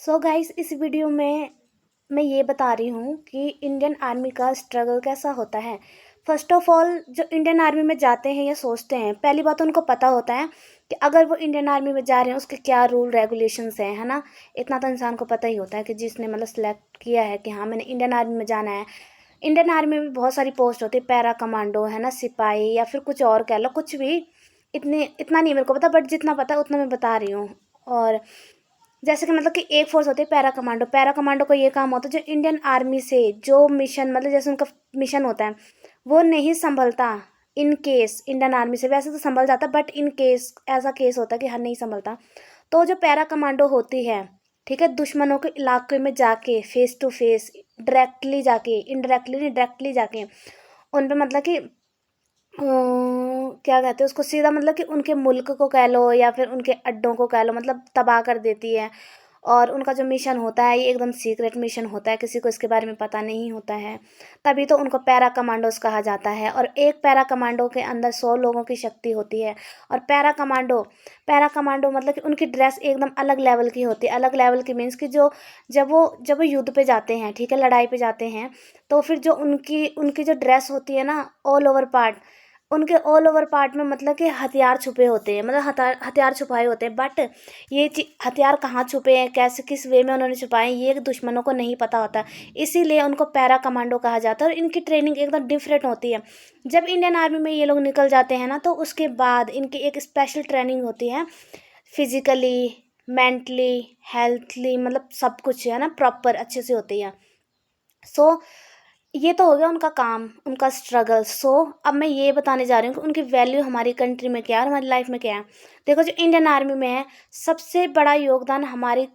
So guys, इस video में मैं ये बता रही हूँ कि इंडियन आर्मी का स्ट्रगल कैसा होता है। फर्स्ट ऑफ ऑल, जो इंडियन आर्मी में जाते हैं या सोचते हैं, पहली बात उनको पता होता है कि अगर वो इंडियन आर्मी में जा रहे हैं उसके क्या रूल रेगुलेशंस हैं, है ना। इतना तो इंसान को पता ही होता है कि जिसने मतलब सेलेक्ट किया है कि हाँ मैंने इंडियन आर्मी में जाना है। इंडियन आर्मी में बहुत सारी पोस्ट होती है, पैरा कमांडो, है ना, सिपाही या फिर कुछ और कह लो, कुछ भी। इतना नहीं मेरे को पता, बट जितना पता है उतना मैं बता रही हूँ। और जैसे कि मतलब कि एक फोर्स होती है पैरा कमांडो। पैरा कमांडो का ये काम होता है, जो इंडियन आर्मी से जो मिशन, मतलब जैसे उनका मिशन होता है वो नहीं संभलता। इन केस इंडियन आर्मी से वैसे तो संभल जाता, बट इन केस ऐसा केस होता है कि हर नहीं संभलता, तो जो पैरा कमांडो होती है, ठीक है, दुश्मनों के इलाके में जाके फेस टू फेस, डायरेक्टली जाके, इनडायरेक्टली नहीं डायरेक्टली जाके उन पे मतलब कि क्या कहते हैं उसको, सीधा मतलब कि उनके मुल्क को कह लो या फिर उनके अड्डों को कह लो, मतलब तबाह कर देती है। और उनका जो मिशन होता है ये एकदम सीक्रेट मिशन होता है, किसी को इसके बारे में पता नहीं होता है। तभी तो उनको पैरा कमांडोज कहा जाता है। और एक पैरा कमांडो के अंदर 100 लोगों की शक्ति होती है। और पैरा कमांडो मतलब कि उनकी ड्रेस एकदम अलग लेवल की होती है। अलग लेवल की मीन्स कि जो जब वो युद्ध पे जाते हैं, ठीक है, लड़ाई पे जाते हैं, तो फिर जो उनकी उनकी जो ड्रेस होती है ना, ऑल ओवर पार्ट, उनके ऑल ओवर पार्ट में मतलब कि हथियार छुपे होते हैं, मतलब हथियार हथियार छुपाए होते हैं। बट ये हथियार कहाँ छुपे हैं, कैसे किस वे में उन्होंने छुपाए हैं, ये दुश्मनों को नहीं पता होता। इसीलिए उनको पैरा कमांडो कहा जाता है। और इनकी ट्रेनिंग एकदम डिफरेंट होती है। जब इंडियन आर्मी में ये लोग निकल जाते हैं ना, तो उसके बाद इनकी एक स्पेशल ट्रेनिंग होती है, फिजिकली, मेंटली, हेल्थली, मतलब सब कुछ है ना, प्रॉपर अच्छे से होती है। सो ये तो हो गया उनका काम, उनका स्ट्रगल। अब मैं ये बताने जा रही हूँ कि उनकी वैल्यू हमारी कंट्री में क्या है और हमारी लाइफ में क्या है। देखो, जो इंडियन आर्मी में है, सबसे बड़ा योगदान हमारी